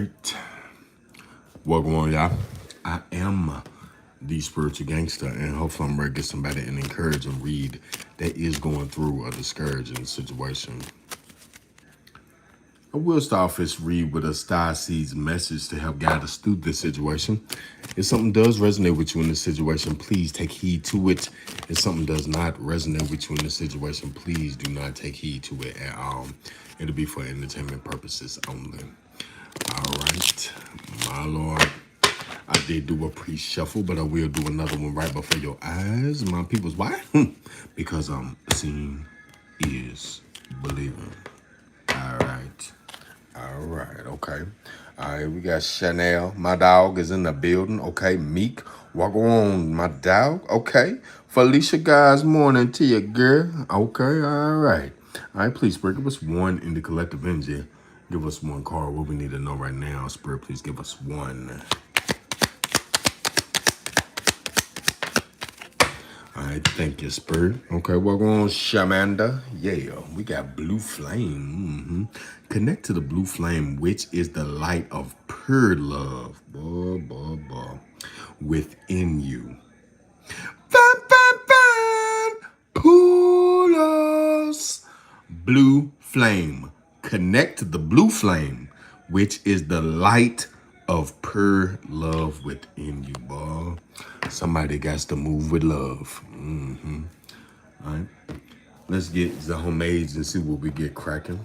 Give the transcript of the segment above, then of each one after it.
right. Welcome on, y'all. I am the spiritual gangster, and hopefully I'm ready to get somebody and encourage and read that is going through a discouraging situation. I will start off this read with a star seeds message to help guide us through this situation. If something does resonate with you in this situation, please take heed to it. If something does not resonate with you in this situation, please do not take heed to it at all. It'll be for entertainment purposes only. All right, my lord. I did do a pre-shuffle, but I will do another one right before your eyes. My people's why? Because seeing is believing. All right. All right, okay. All right, we got Chanel. My dog is in the building. Okay, Meek. Walk on, my dog. Okay. Felicia, guys, morning to you, girl. Okay, all right. All right, please, Spirit, give us one in the collective energy. Give us one card. What we need to know right now. Spirit, please give us one. All right, thank you, Spirit. Okay, welcome on, Shamanda. Yeah, we got Blue Flame. Connect to the Blue Flame, which is the light of pure love. Within you. Pull us. Blue Flame. Connect to the Blue Flame, which is the light of pure love within you, boy. Somebody got to move with love. All right. Let's get the homemades and see what we get cracking.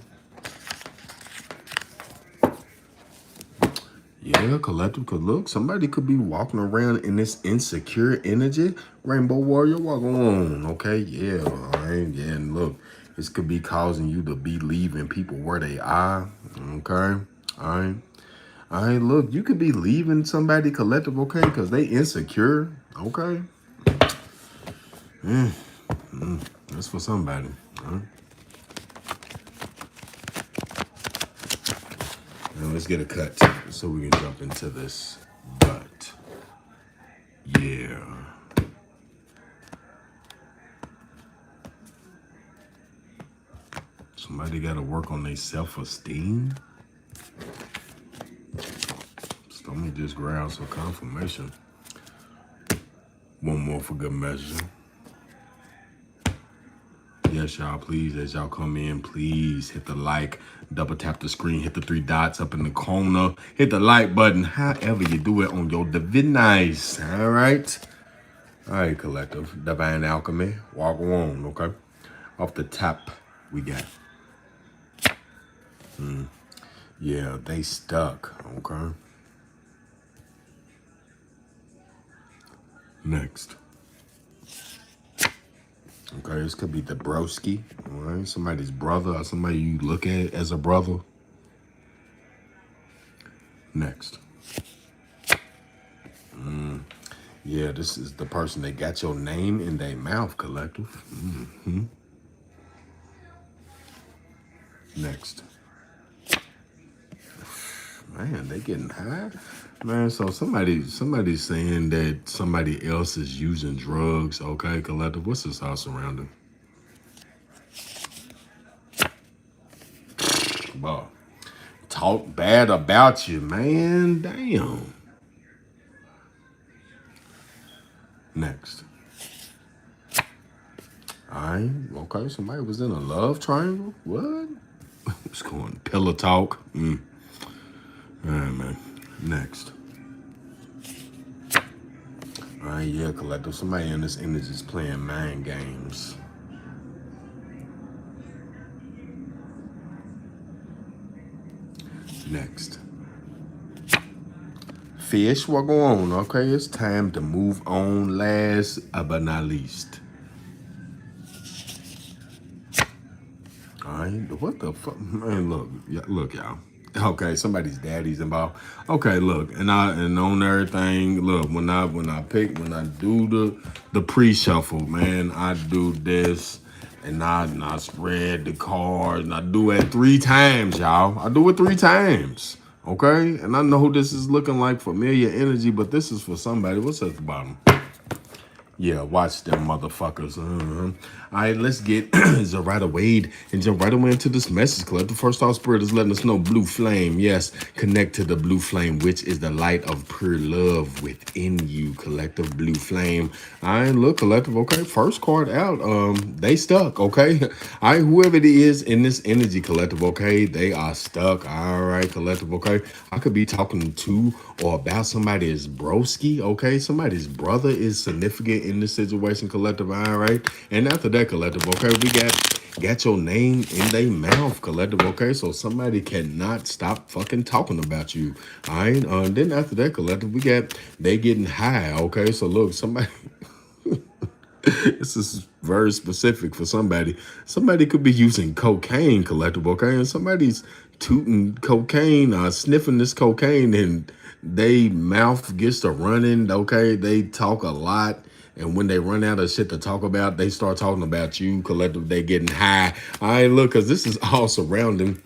Yeah, collective could look. Somebody could be walking around in this insecure energy. Rainbow Warrior, walk on. Okay, yeah, all right. Yeah, and look, this could be causing you to be leaving people where they are. Okay, all right. All right, look, you could be leaving somebody collective, okay, because they insecure. Okay. That's for somebody. All right. Now let's get a cut so we can jump into this. But yeah. Somebody got to work on their self-esteem. So let me just grab some confirmation. One more for good measure. Yes, y'all, please, as y'all come in, please hit the like, double tap the screen, hit the three dots up in the corner, hit the like button, however you do it on your device. All right. All right, collective. Divine Alchemy. Walk on, okay? Off the top, we got. Yeah, they stuck, okay? Next. Okay, this could be the broski, all right? Somebody's brother or somebody you look at as a brother. Next. Yeah, this is the person that got your name in their mouth, collective. Next. Man, they getting high. Man, so somebody's saying that somebody else is using drugs. Okay, collective. What's this house surrounding? Boy, talk bad about you, man. Damn. Next. All right. Okay, somebody was in a love triangle. What? What's going? Pillow talk. All right, man. Next. All right, yeah, collective. Somebody in this energy is playing mind games. Next. Fish, what go on? Okay, it's time to move on. Last but not least. All right, what the fuck, man? Look, y'all. Okay, somebody's daddy's involved. Okay, look, and on everything. Look, when I do the pre-shuffle, man, I do this, and I spread the cards, and I do it 3 times, y'all. I do it 3 times. Okay, and I know this is looking like familiar energy, but this is for somebody. What's at the bottom? Yeah, watch them motherfuckers. All right, let's get Zarada Wade and jump right away into this message club. The first off, Spirit is letting us know blue flame. Yes, connect to the blue flame, which is the light of pure love within you. Collective blue flame. All right, look, collective. Okay, first card out. They stuck. Okay, all right, whoever it is in this energy collective. Okay, they are stuck. All right, collective. Okay, I could be talking to or about somebody's broski. Okay, somebody's brother is significant in this situation, collective. All right, and after that, collective. Okay, we got your name in their mouth, collective. Okay, so somebody cannot stop fucking talking about you. All right, then after that, collective, we got they getting high. Okay, so look, somebody. This is very specific for somebody. Somebody could be using cocaine, collective, okay? And somebody's tooting cocaine, sniffing this cocaine, and they mouth gets to running, okay? They talk a lot. And when they run out of shit to talk about, they start talking about you, collective. They getting high. All right, look, because this is all surrounding.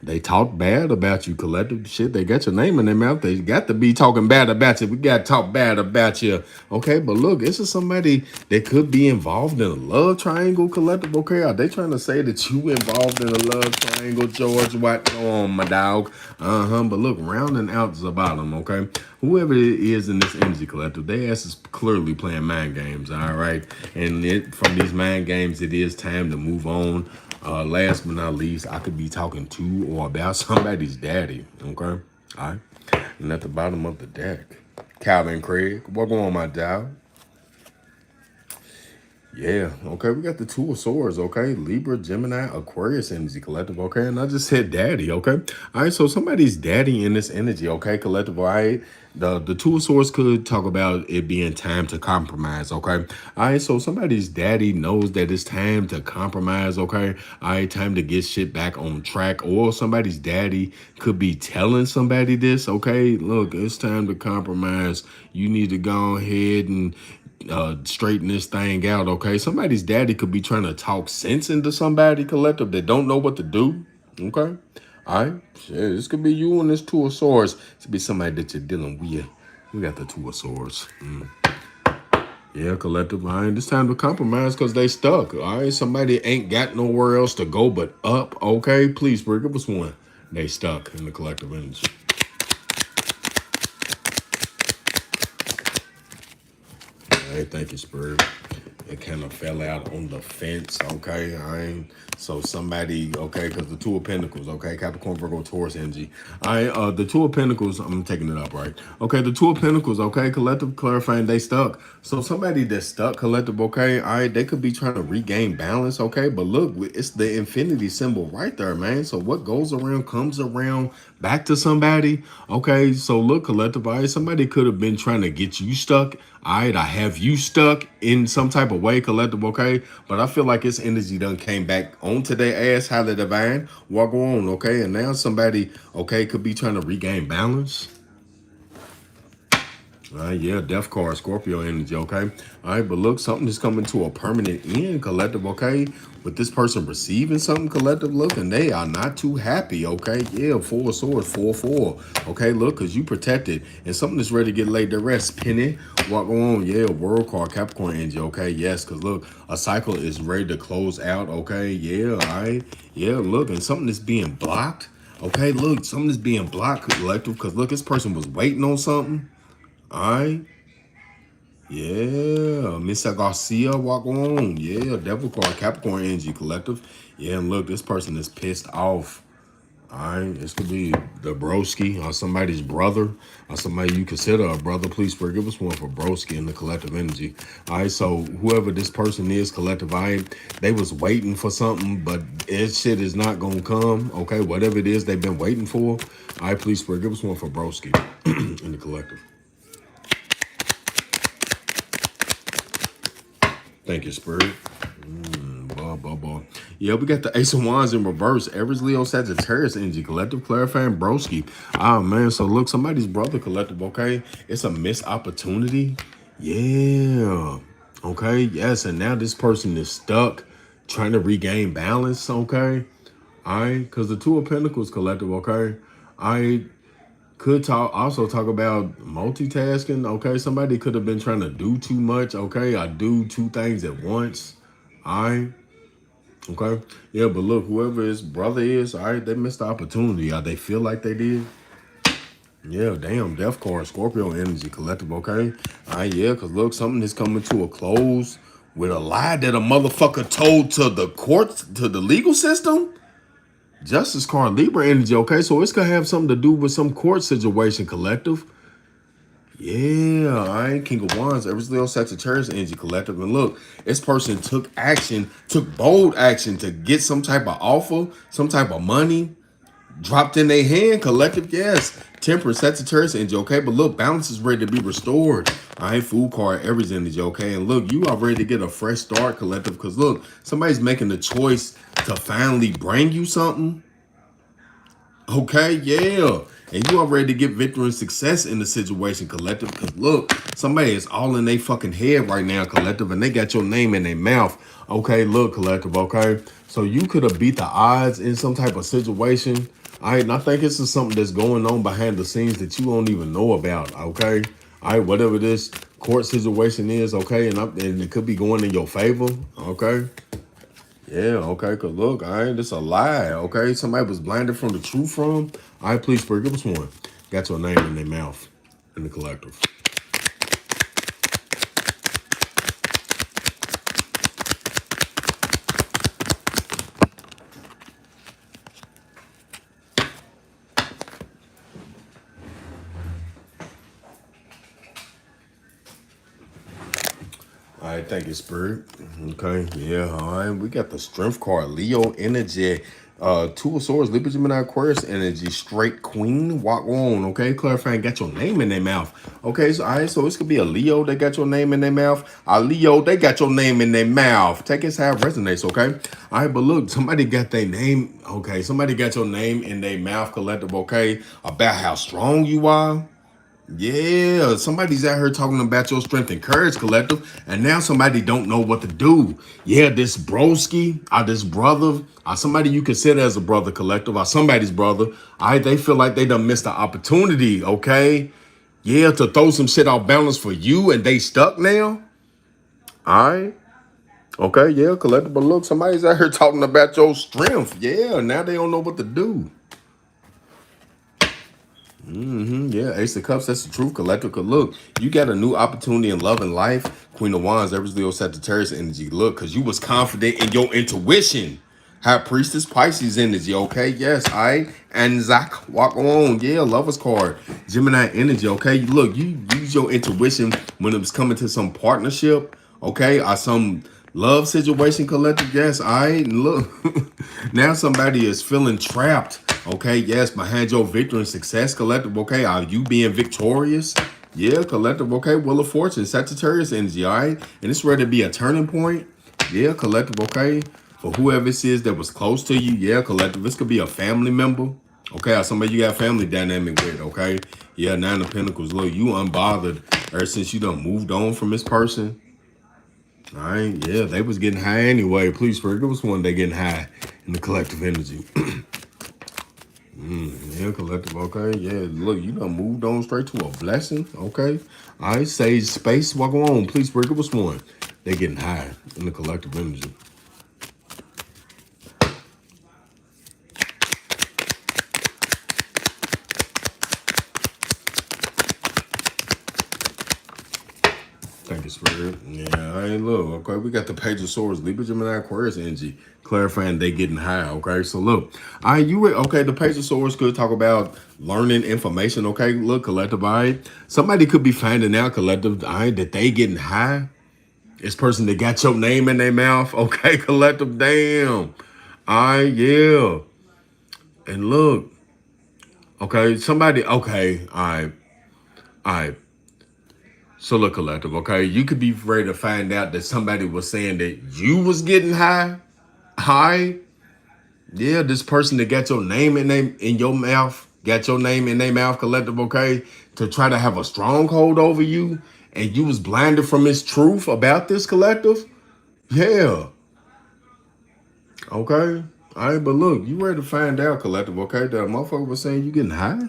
They talk bad about you, collective. Shit, they got your name in their mouth. They got to be talking bad about you. We got to talk bad about you. Okay, but look, this is somebody that could be involved in a love triangle, collective. Okay, are they trying to say that you involved in a love triangle, George? What on, my dog? But look, rounding out the bottom, okay? Whoever it is in this energy collective, they ass is clearly playing mind games, all right? And from these mind games, it is time to move on. Last but not least, I could be talking to or about somebody's daddy. Okay. All right. And at the bottom of the deck, Calvin Craig. What going on, my dog? Yeah, okay, we got the Two of Swords, okay? Libra, Gemini, Aquarius energy collective, okay? And I just said daddy, okay? All right, so somebody's daddy in this energy, okay? Collective, all right? The Two of Swords could talk about it being time to compromise, okay? All right, so somebody's daddy knows that it's time to compromise, okay? All right, time to get shit back on track. Or somebody's daddy could be telling somebody this, okay? Look, it's time to compromise. You need to go ahead and straighten this thing out, okay? Somebody's daddy could be trying to talk sense into somebody, collective, that don't know what to do, okay? All right, shit, this could be you and this Two of Swords. This could be somebody that you're dealing with. We got the Two of Swords. Yeah, collective, all right, it's time to compromise because they stuck, all right? Somebody ain't got nowhere else to go but up, okay? Please, Spirit, give us one. They stuck in the collective energy. All right, thank you, Spirit. It kind of fell out on the fence, okay? All right. So somebody, okay, because the Two of Pentacles, okay, Capricorn, Virgo, Taurus energy. All right, the Two of Pentacles, I'm taking it up, right? Okay, the Two of Pentacles, okay, collective, clarifying, they stuck. So somebody that's stuck, collective, okay, all right, they could be trying to regain balance, okay? But look, it's the infinity symbol right there, man. So what goes around comes around back to somebody, okay? So look, collective, all right, somebody could have been trying to get you stuck. All right, I have you stuck in some type of way, collective, okay? But I feel like its energy done came back onto their ass, highly divine, walk on, okay? And now somebody, okay, could be trying to regain balance. Yeah, death card, Scorpio energy, okay? All right, but look, something is coming to a permanent end, collective, okay? With this person receiving something, collective, look, and they are not too happy, okay? Yeah, Four of Swords, 4-4, okay? Look, because you protected, and something is ready to get laid to rest, Penny. What on? Yeah, World card, Capricorn energy, okay? Yes, because look, a cycle is ready to close out, okay? Yeah, all right? Yeah, look, and something is being blocked, okay? Look, something is being blocked, collective, because look, this person was waiting on something. All right. Yeah. Mr. Garcia, walk on. Yeah. Devil card, Capricorn energy collective. Yeah. And look, this person is pissed off. All right. This could be the broski or somebody's brother or somebody you consider a brother. Please forgive us one for broski in the collective energy. All right. So whoever this person is, collective, all right, they was waiting for something, but this shit is not going to come. Okay. Whatever it is they've been waiting for. All right. Please forgive us one for broski in the collective. Thank you, Spirit. Blah, blah, blah. Yeah, we got the Ace of Wands in reverse. Aries, Leo, Sagittarius energy. Collective, clarifying, broski. Ah, man. So, look, somebody's brother, collective, okay? It's a missed opportunity. Yeah. Okay. Yes. And now this person is stuck trying to regain balance, okay? All right. Because the Two of Pentacles, collective, okay? All right. Could also talk about multitasking. Okay, somebody could have been trying to do too much. Okay, I do two things at once. All right. Okay. Yeah, but look, whoever his brother is, all right, they missed the opportunity. They feel like they did. Yeah, damn, Death card, Scorpio energy, collective, okay? All right, yeah, because look, something is coming to a close with a lie that a motherfucker told to the courts, to the legal system. Justice card, Libra energy, okay? So it's going to have something to do with some court situation, collective. Yeah, all right, King of Wands, every little Sagittarius energy, collective. And look, this person took action, took bold action to get some type of offer, some type of money, dropped in their hand, collective, yes. Temperance, Sagittarius energy, okay? But look, balance is ready to be restored. All right, Fool card, Aries energy, okay? And look, you are ready to get a fresh start, collective, because look, somebody's making the choice to finally bring you something. Okay, yeah. And you are ready to get victory and success in the situation, collective. Because look, somebody is all in their fucking head right now, collective, and they got your name in their mouth. Okay, look, collective, okay? So you could have beat the odds in some type of situation. All right, and I think this is something that's going on behind the scenes that you don't even know about, okay? All right, whatever this court situation is, okay? And it could be going in your favor, okay? Yeah, okay, because look, all right, this a lie, okay? Somebody was blinded from the truth from. All right, please, Spirit, give us one. Got your name in their mouth in the collective. All right, thank you, Spirit. Okay, yeah, all right. We got the Strength card, Leo energy. Two of Swords, Libra, Gemini, Aquarius energy, straight Queen, walk on, okay? Clarifying, got your name in their mouth. Okay, so all right, so this could be a Leo that got your name in their mouth. A Leo, they got your name in their mouth. Take it how it resonates, okay? All right, but look, somebody got their name, okay? Somebody got your name in their mouth, collective, okay? About how strong you are. Yeah, somebody's out here talking about your strength and courage, collective, and now somebody don't know what to do. Yeah, this broski, or this brother, or somebody you consider as a brother, collective, or somebody's brother, all right, they feel like they done missed the opportunity, okay? Yeah, to throw some shit off balance for you, and they stuck now. All right, okay, yeah, collective, but look, somebody's out here talking about your strength. Yeah, now they don't know what to do. Yeah, Ace of Cups, that's the truth, collective. 'Cause look, you got a new opportunity in love and life. Queen of Wands, that was Leo Sagittarius energy. Look, because you was confident in your intuition. High Priestess Pisces energy, okay? Yes, all right. And Zach, walk on. Yeah, Lover's card. Gemini energy, okay? Look, you use your intuition when it was coming to some partnership, okay? Or some love situation, collective. Yes, all right. And look, now somebody is feeling trapped. Okay, yes, behind your victory and success, collective. Okay, are you being victorious? Yeah, collective. Okay, Wheel of Fortune, Sagittarius energy. All right, and it's ready to be a turning point. Yeah, collective. Okay, for whoever this is that was close to you. Yeah, collective. This could be a family member. Okay, or somebody you got family dynamic with. Okay, yeah, Nine of Pentacles. Look, you unbothered ever since you done moved on from this person. All right, yeah, they was getting high anyway. Please, Spirit, give us one day getting high in the collective energy. Yeah, collective, okay. Yeah, look, you done moved on straight to a blessing, okay. All right, Sage Space, walk on. Please, Spirit, give us one. They getting high in the collective energy. Thank you, Spirit. Yeah, I ain't look. Okay, we got the Page of Swords, Libra, Gemini, Aquarius energy, clarifying they getting high. Okay, so look, all right, okay. The Page of Swords could talk about learning information. Okay, look, collective. All right, somebody could be finding out, collective. All right, that they getting high. This person that got your name in their mouth. Okay, collective. Damn. All right, yeah. And look, okay, somebody. Okay, all right, all right. So look, collective, okay? You could be ready to find out that somebody was saying that you was getting high. High. Yeah, this person that got your name in your mouth, got your name in their mouth, collective, okay? To try to have a stronghold over you, and you was blinded from his truth about this, collective. Yeah. Okay. All right, but look, you ready to find out, collective, okay? That motherfucker was saying you getting high.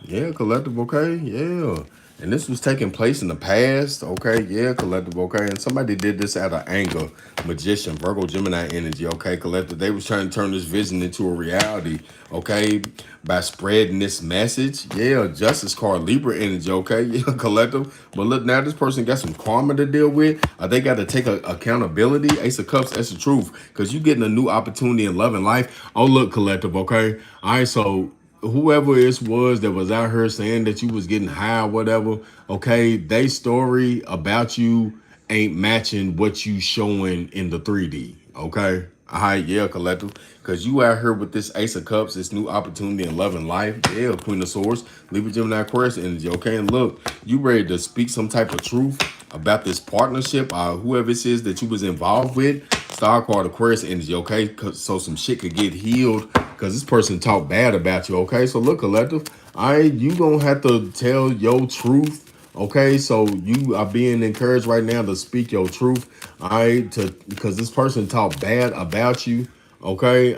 Yeah, collective, okay, yeah. And this was taking place in the past, okay, yeah, collective, okay. And somebody did this out of anger, magician, Virgo, Gemini energy, okay, collective. They was trying to turn this vision into a reality, okay, by spreading this message. Yeah, justice card, Libra energy, okay, yeah, collective. But look, now this person got some karma to deal with. They got to take accountability. Ace of Cups, that's the truth, because you getting a new opportunity in love and life. Oh, look, collective, okay. All right, so whoever it was that was out here saying that you was getting high or whatever, okay, they story about you ain't matching what you showing in the 3D, okay? All right, yeah, collective. Because you out here with this Ace of Cups, this new opportunity in love and life. Yeah, Queen of Swords, Libra, Gemini, Aquarius energy, okay? And look, you ready to speak some type of truth about this partnership, whoever it is that you was involved with. Star card, Aquarius energy, okay? So some shit could get healed because this person talked bad about you, okay? So look, collective, you gonna have to tell your truth, okay? So you are being encouraged right now to speak your truth, because this person talked bad about you, okay?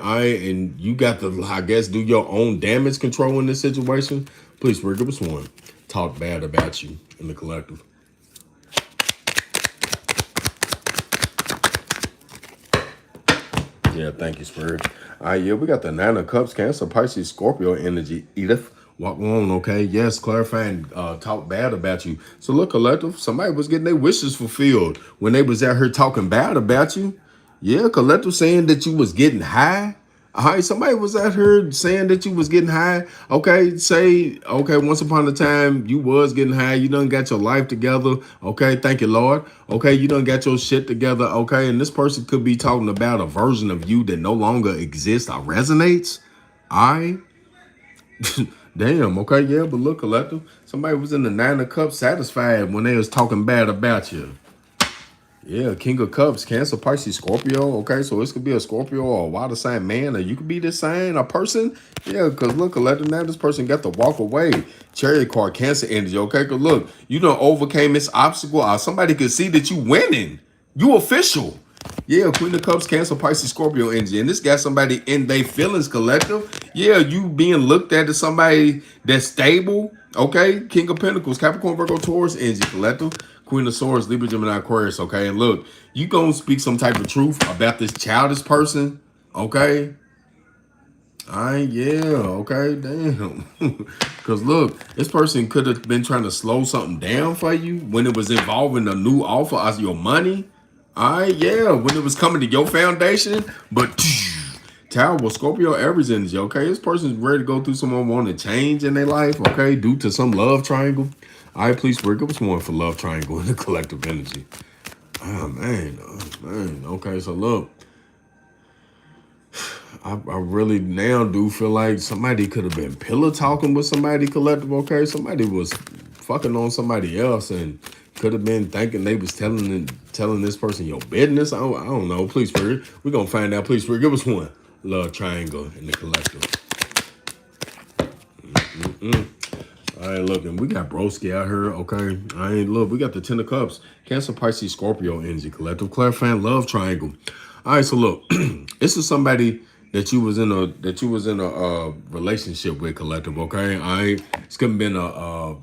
And you got to, I guess, do your own damage control in this situation. Please, Spirit, give us one. Talk bad about you in the collective. Yeah, thank you, Spirit. All right, yeah, we got the Nine of Cups, Cancer, Pisces, Scorpio energy. Edith, walk on, okay? Yes, clarifying, talk bad about you. So look, collective, somebody was getting their wishes fulfilled when they was out here talking bad about you. Yeah, collective saying that you was getting high. All right, somebody was out here saying that you was getting high. Okay, say, okay, once upon a time you was getting high. You done got your life together. Okay, thank you, Lord. Okay, you done got your shit together. Okay, and this person could be talking about a version of you that no longer exists or resonates. All right. Damn, okay, yeah, but look, collective. Somebody was in the Nine of Cups satisfied when they was talking bad about you. Yeah, King of Cups, Cancer, Pisces, Scorpio. Okay, so this could be a Scorpio or a water sign man, or you could be this sign, a person. Yeah, because look, collective, now this person got to walk away. Chariot card, Cancer energy. Okay, because look, you done overcame this obstacle. Somebody could see that you winning. You official. Yeah, Queen of Cups, Cancer, Pisces, Scorpio energy. And this got somebody in their feelings, collective. Yeah, you being looked at as somebody that's stable. Okay, King of Pentacles, Capricorn, Virgo, Taurus energy, collective. Queen of Swords, Libra, Gemini, Aquarius. Okay, and look, you gonna speak some type of truth about this childish person. Okay. All right, yeah, okay, damn. Because look, this person could have been trying to slow something down for you when it was involving a new offer as your money. All right, yeah, when it was coming to your foundation. But Tower, Scorpio, Aries energy, okay? This person's ready to go through someone wanting to change in their life, okay? Due to some love triangle. All right, please, Spirit, give us one for love triangle in the collective energy. Oh, man, okay, so look. I really now do feel like somebody could have been pillow talking with somebody collective, okay? Somebody was fucking on somebody else and could have been thinking they was telling this person your business. I don't know. Please, Spirit. We're going to find out. Please, Spirit. Give us one. Love triangle in the collective. All right, look, and we got broski out here, okay? All right, look, we got the Ten of Cups. Cancer, Pisces, Scorpio energy collective. Clarifying love triangle. All right, so look, this is somebody that you was in a relationship with collective, okay? All right, it's could have been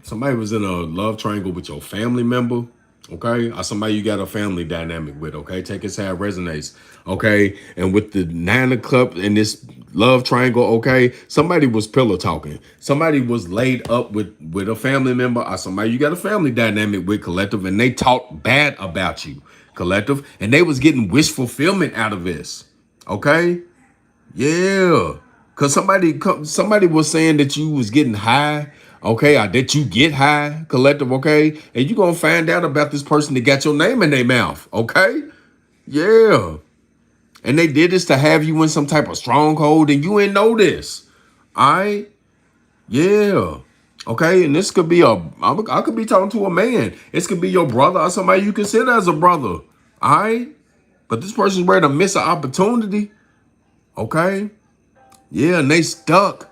somebody was in a love triangle with your family member, okay? Or somebody you got a family dynamic with, okay? Take it how it resonates, okay? And with the Nine of Cups and this love triangle, okay? Somebody was pillow talking. Somebody was laid up with a family member or somebody you got a family dynamic with collective, and they talked bad about you collective, and they was getting wish fulfillment out of this, okay? Yeah, because somebody was saying that you was getting high, okay, or that you get high, collective, okay, and you gonna find out about this person that got your name in their mouth, okay? Yeah, and they did this to have you in some type of stronghold, and you ain't know this, all right? Yeah, okay, and this could be I could be talking to a man. This could be your brother or somebody you consider as a brother, all right? But this person's ready to miss an opportunity, okay? Yeah, and they stuck.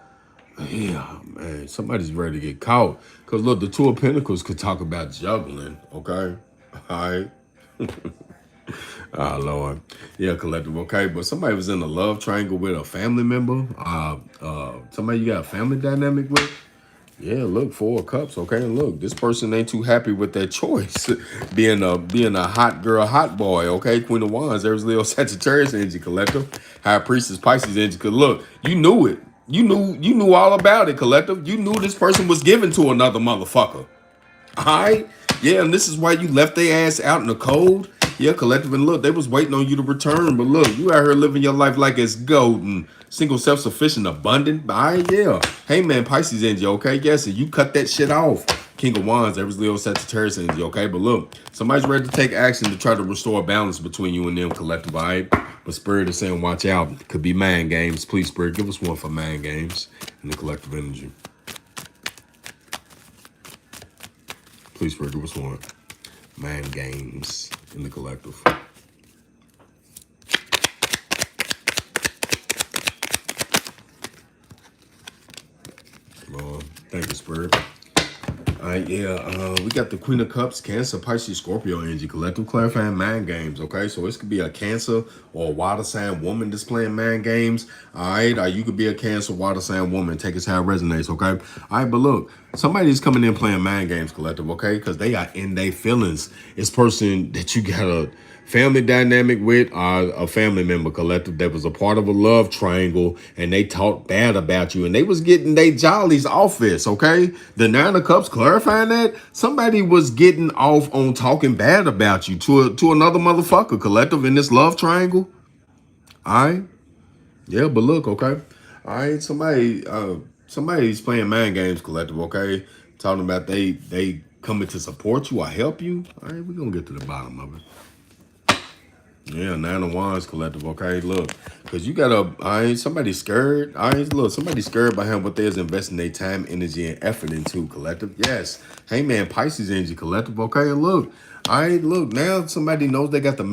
Yeah, man, somebody's ready to get caught. Because look, the Two of Pentacles could talk about juggling, okay? All right. Ah, Lord. Yeah, collective, okay? But somebody was in a love triangle with a family member. Somebody you got a family dynamic with. Yeah, look, 4 cups, okay. And look, this person ain't too happy with their choice. being a hot girl, hot boy, okay. Queen of Wands, there's Leo Sagittarius energy collective. High Priestess Pisces energy. Cause look, you knew it. You knew all about it, collective. You knew this person was given to another motherfucker. All right. Yeah, and this is why you left their ass out in the cold. Yeah, collective. And look, they was waiting on you to return. But look, you out here living your life like it's golden, single, self-sufficient, abundant. All right, yeah. Hey, man, Pisces energy, okay? Yes, and you cut that shit off. King of Wands, there was Leo Sagittarius energy, okay? But look, somebody's ready to take action to try to restore balance between you and them, collective, all right? But Spirit is saying, watch out. Could be mind games. Please, Spirit, give us one for mind games in the collective energy. Please, Spirit, give us one. Mind games in the collective. Thank you, Spirit. All right, yeah, we got the Queen of Cups, Cancer, Pisces, Scorpio energy, collective clarifying mind games, okay? So this could be a Cancer or a water sign woman that's playing mind games, all right? Or you could be a Cancer, water sign woman. Take us how it resonates, okay? All right, but look, somebody's coming in playing mind games, collective, okay? Because they are in their feelings. It's person that you got a family dynamic with, a family member, collective, that was a part of a love triangle, and they talked bad about you, and they was getting they jollies off this, okay? The 9 of Cups clarifying that somebody was getting off on talking bad about you to another motherfucker, collective, in this love triangle. All right, yeah, but look, okay, all right, somebody's playing mind games, collective, okay, talking about they coming to support you or help you. All right, we're gonna get to the bottom of it. Yeah, 9 of Wands collective. Okay, look, because you got somebody scared. Look, somebody scared behind what they're investing their time, energy, and effort into, collective. Yes. Hey, man, Pisces energy collective. Okay, and look, look, now somebody knows they got the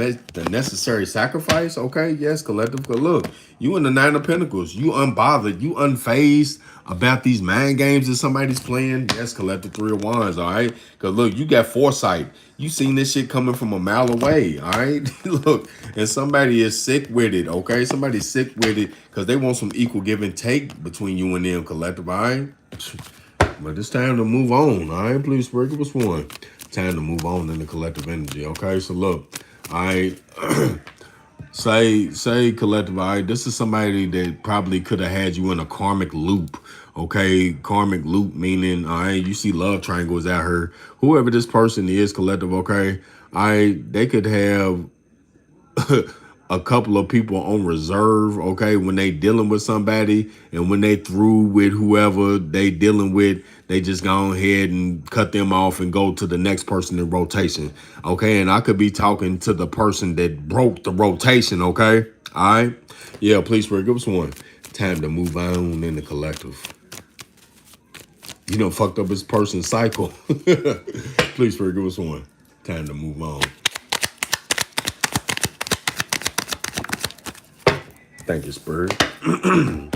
necessary sacrifice. Okay, yes, collective. But look, you in the 9 of Pentacles. You unbothered. You unfazed about these mind games that somebody's playing. Yes, collective 3 of Wands. All right, because look, you got foresight. You seen this shit coming from a mile away, all right? Look, and somebody is sick with it, okay? Somebody's sick with it because they want some equal give and take between you and them, collective, all right? But it's time to move on, all right? Please, Spirit, give us one. Time to move on in the collective energy, okay? So look, all right, say collective, all right? This is somebody that probably could have had you in a karmic loop. Okay, karmic loop meaning, all right, you see love triangles out here. Whoever this person is, collective, okay, they could have a couple of people on reserve, okay, when they dealing with somebody, and when they through with whoever they dealing with, they just go ahead and cut them off and go to the next person in rotation, okay? And I could be talking to the person that broke the rotation, okay? All right, yeah, please, Spirit, give us one. Time to move on in the collective. You know, fucked up his person's cycle. Please, Spirit, give us one. Time to move on. Thank you, Spirit.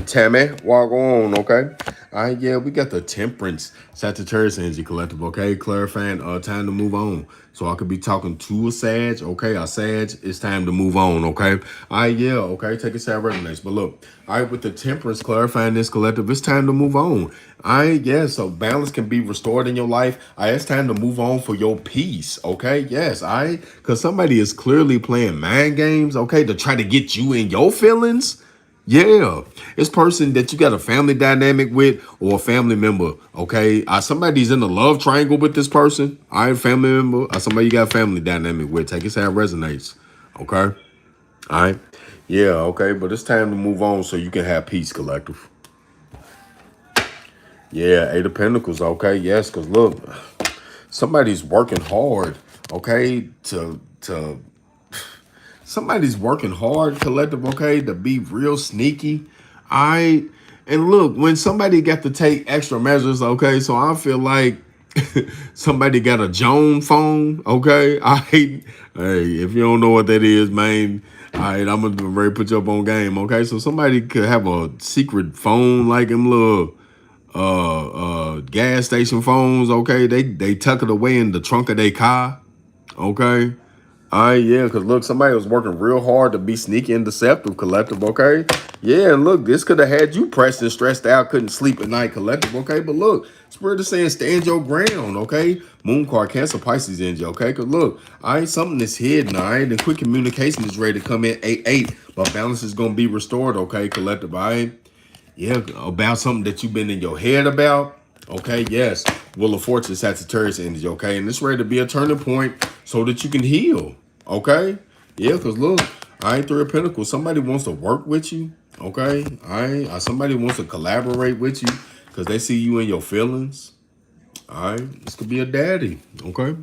Tammy, walk on, okay? All right, yeah, we got the Temperance Sagittarius energy collective, okay? Clarifying, time to move on. So I could be talking to a Sag, okay? A Sag, it's time to move on, okay? All right, yeah, okay, take a side resonates. But look, all right, with the Temperance clarifying this collective, it's time to move on. All right, yeah, so balance can be restored in your life. All right, it's time to move on for your peace, okay? Yes, all right? Because somebody is clearly playing mind games, okay, to try to get you in your feelings. Yeah, it's person that you got a family dynamic with or a family member, okay? Somebody's in a love triangle with this person, all right, family member, or somebody you got a family dynamic with. Take it how it resonates, okay? All right, yeah, okay, but it's time to move on so you can have peace, collective. Yeah, 8 of Pentacles, okay, yes, because look, somebody's working hard, okay, somebody's working hard, collective, okay, to be real sneaky. All right. And look, when somebody got to take extra measures, okay, so I feel like somebody got a Joan phone, okay? All right. Hey, if you don't know what that is, man, all right, I'm gonna ready to put you up on game, okay? So somebody could have a secret phone like them little gas station phones, okay? They tuck it away in the trunk of their car, okay? Yeah, because look, somebody was working real hard to be sneaky and deceptive, collective, okay? Yeah, and look, this could have had you pressed and stressed out, couldn't sleep at night, collective, okay? But look, Spirit is saying stand your ground, okay? Moon card, Cancer, Pisces energy, okay? Because look, something that's hidden, all right? And quick communication is ready to come in 8-8, but balance is going to be restored, okay, collective, all right? Yeah, about something that you've been in your head about. Okay, yes. Wheel of Fortune, Sagittarius energy, okay? And it's ready to be a turning point so that you can heal. Okay? Yeah, because look, Three of Pentacles. Somebody wants to work with you. Okay? Somebody wants to collaborate with you because they see you in your feelings. This could be a daddy. Okay?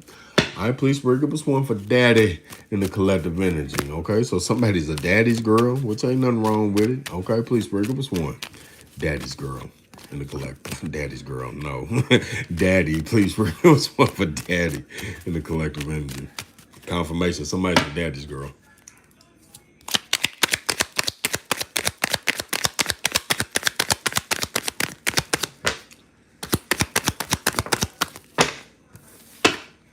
Please bring up a one for daddy in the collective energy. Okay, so somebody's a daddy's girl, which ain't nothing wrong with it. Okay, please bring up a one. Daddy's girl in the collective. Daddy's girl, no. Daddy, please bring up a one for daddy in the collective energy. Confirmation, somebody's a daddy's girl.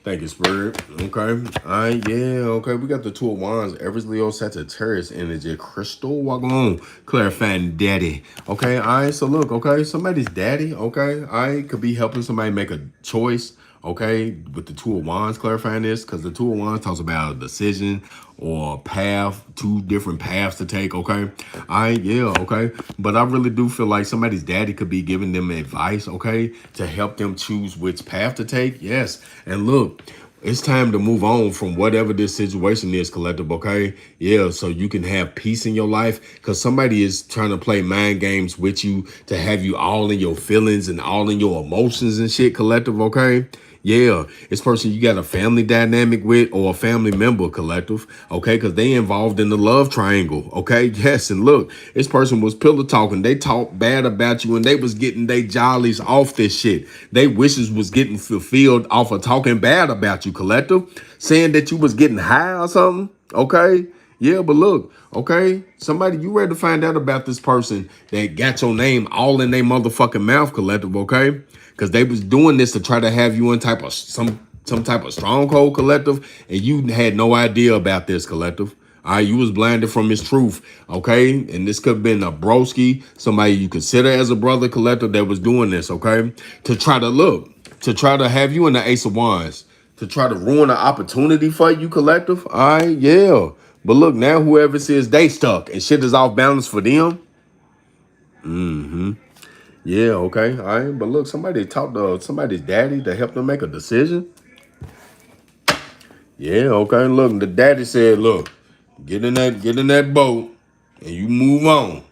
Thank you, Spirit. Okay. Okay. We got the Two of Wands, Aries, Leo, Sagittarius energy, Crystal, walk on, clarifying daddy. Okay. So look, okay, somebody's daddy, okay. Could be helping somebody make a choice, okay, with the Two of Wands clarifying this, because the Two of Wands talks about a decision or a path, two different paths to take, okay. Okay. But I really do feel like somebody's daddy could be giving them advice, okay, to help them choose which path to take. Yes. And look, it's time to move on from whatever this situation is, collective, okay? Yeah, so you can have peace in your life, because somebody is trying to play mind games with you to have you all in your feelings and all in your emotions and shit, collective, okay? Yeah, this person you got a family dynamic with or a family member, collective, okay? Because they involved in the love triangle, okay? Yes, and look, this person was pillow talking. They talked bad about you and they was getting they jollies off this shit. They wishes was getting fulfilled off of talking bad about you, collective, saying that you was getting high or something, okay? Yeah, but look, okay, somebody, you ready to find out about this person that got your name all in their motherfucking mouth, collective, okay? Because they was doing this to try to have you in type of some type of stronghold, collective, and you had no idea about this, collective. All right, you was blinded from his truth, okay? And this could have been a broski, somebody you consider as a brother, collective, that was doing this, okay? To try to have you in the Ace of Wands, to try to ruin an opportunity for you, collective. All right, yeah. But look, now whoever says they stuck and shit is off balance for them. Yeah, okay. All right. But look, somebody talked to somebody's daddy to help them make a decision. Yeah, okay. Look, the daddy said, look, get in that boat and you move on.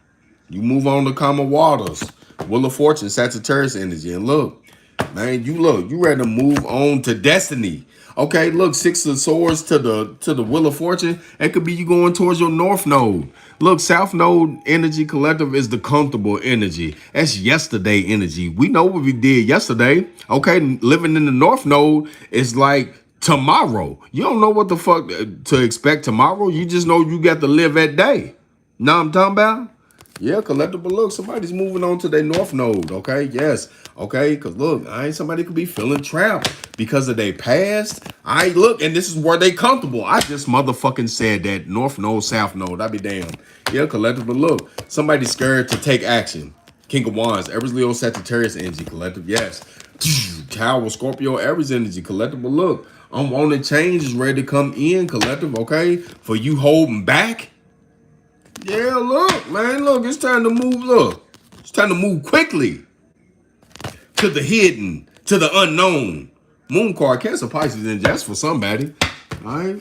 You move on to calmer waters. Wheel of Fortune, Sagittarius energy. And look, man, you ready to move on to destiny. Okay, look, Six of Swords to the Wheel of Fortune. It could be you going towards your North Node. Look, South Node energy collective is the comfortable energy. That's yesterday energy. We know what we did yesterday. Okay, living in the North Node is like tomorrow. You don't know what the fuck to expect tomorrow. You just know you got to live that day. Know what I'm talking about? Yeah, collectible. Look, somebody's moving on to their North Node, okay? Yes, okay? Because, look, somebody could be feeling trapped because of their past. Look, and this is where they comfortable. I just motherfucking said that. North Node, South Node. I be damned. Yeah, collectible. Look, somebody's scared to take action. King of Wands, Aries, Leo, Sagittarius energy, collective. Yes. Tower, Scorpio, Aries energy, collectible. Look, I'm wanting change is ready to come in, collective, okay? For you holding back. Yeah, look, man, look, it's time to move. Look, it's time to move quickly to the hidden, to the unknown. Moon card, Cancer, Pisces, and that's for somebody. All right,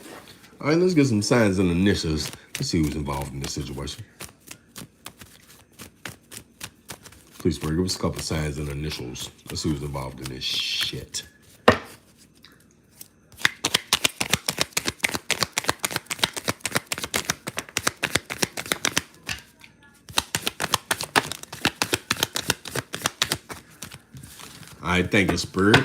let's get some signs and initials. Let's see who's involved in this situation. Please, give us a couple signs and initials. Let's see who's involved in this shit. All right, thank you, Spirit.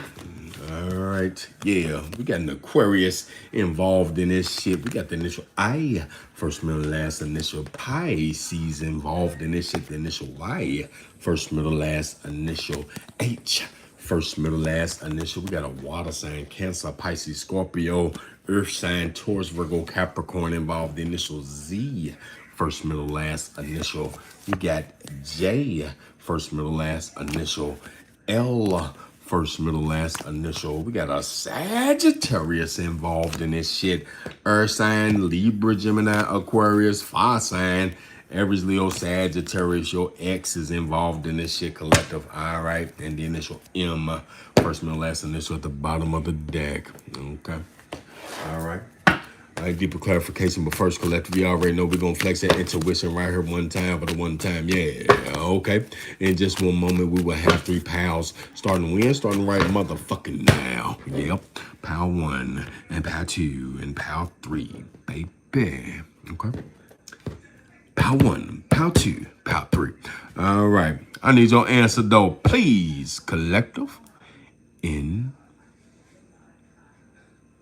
All right, yeah, we got an Aquarius involved in this shit. We got the initial I, first, middle, last, initial Pisces involved in this shit. The initial Y, first, middle, last, initial H, first, middle, last, initial. We got a water sign, Cancer, Pisces, Scorpio, Earth sign, Taurus, Virgo, Capricorn involved. The initial Z, first, middle, last, initial. We got J, first, middle, last, initial. L, first, middle, last, initial. We got a Sagittarius involved in this shit. Earth sign, Libra, Gemini, Aquarius, fire sign. Aries, Leo, Sagittarius, your ex is involved in this shit collective. All right. And the initial M, first, middle, last, initial at the bottom of the deck. Okay. All right. All right, deeper clarification, but first, collective, you already know we're going to flex that intuition right here one time for the one time. Yeah, okay. In just one moment, we will have 3 pals starting when? Starting right motherfucking now. Yep. Pal 1 and pal 2 and pal 3, baby. Okay. Pal 1, pal 2, pal 3. All right. I need your answer, though. Please, collective, in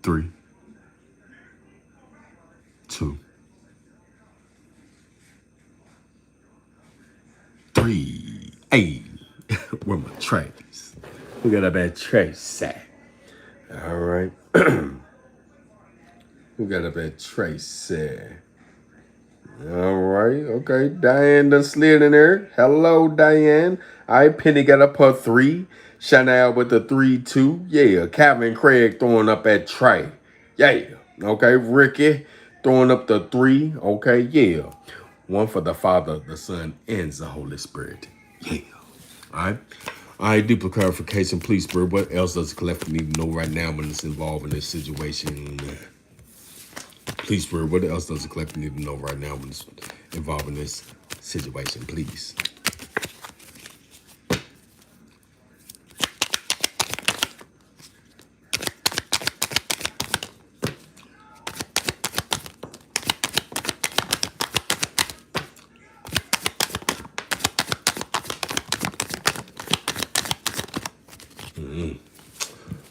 3, 2, 3. Hey, where my trays? We got a bad tray set. All right. We got a bad tray set. All right. Okay. Diane done slid in there. Hello, Diane. All right. Penny got up her 3. Chanel with the 3-2. Yeah. Calvin Craig throwing up that tray. Yeah. Okay. Ricky throwing up the 3. Okay. Yeah. One for the Father, the Son, and the Holy Spirit. Yeah. All right. All right, deeper clarification, please, Spirit. What else does the collective need to know right now when it's involved in this situation? Please, Spirit. What else does the collective need to know right now when it's involved in this situation? Please.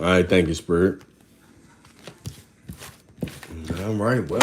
All right, thank you, Spirit. All right, well,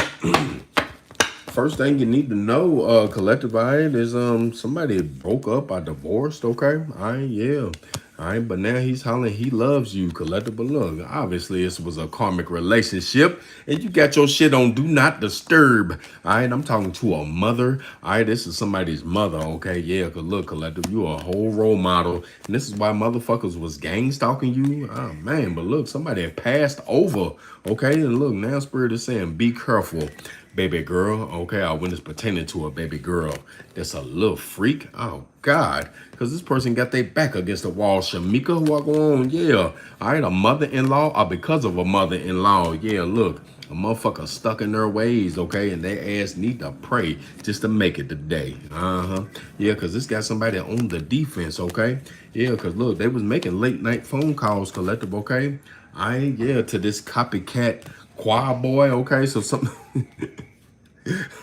first thing you need to know, collective, all right, is somebody broke up or divorced, okay? All right, yeah. All right, but now he's hollering he loves you, collective. But look, obviously this was a karmic relationship, and you got your shit on do not disturb. All right, I'm talking to a mother. All right, this is somebody's mother, okay? Yeah, because look, collective, you a whole role model, and this is why motherfuckers was gang stalking you. Oh, man, but look, somebody had passed over, okay? And look, now Spirit is saying, be careful, baby girl, okay? I when it's pertaining to a baby girl that's a little freak. Oh, God. Because this person got their back against the wall. Shamika, what going on? Yeah. All right, a mother-in-law or because of a mother-in-law. Yeah, look. A motherfucker stuck in their ways, okay? And their ass need to pray just to make it today. Yeah, because this got somebody on the defense, okay? Yeah, because look, they was making late night phone calls, collective, okay? Yeah, to this copycat choir boy, okay? So something...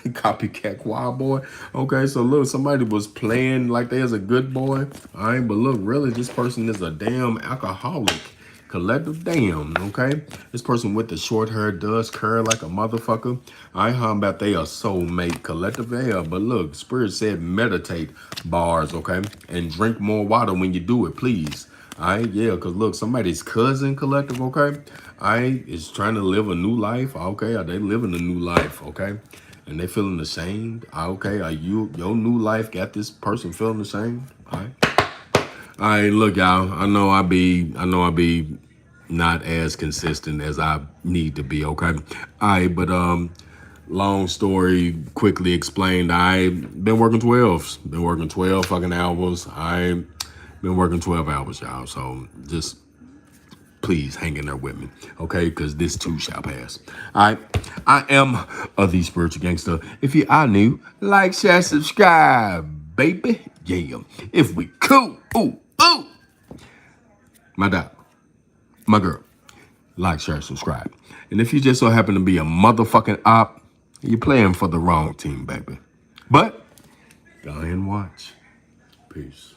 Copycat choir boy. Okay, so look, somebody was playing like they was a good boy. All right, but look, really, this person is a damn alcoholic. Collective damn, okay? This person with the short hair does curl like a motherfucker. I how about they a soulmate collective yeah, but look, Spirit said meditate bars, okay? And drink more water when you do it, please. All right, yeah, because look, somebody's cousin collective, okay? Is trying to live a new life, okay? Are they living a new life, okay? And they feeling ashamed, okay? Are your new life got this person feeling ashamed? All right, look, y'all. I know I be not as consistent as I need to be, okay? All right, but long story quickly explained. I been working 12s. Been working 12 fucking hours. I been working 12 hours, y'all. So just please hang in there with me, okay? Because this too shall pass. All right. I am the spiritual gangster. If you are new, like, share, subscribe, baby. Yeah. If we cool, ooh, ooh. My dog, my girl, like, share, subscribe. And if you just so happen to be a motherfucking op, you're playing for the wrong team, baby. But go ahead and watch. Peace.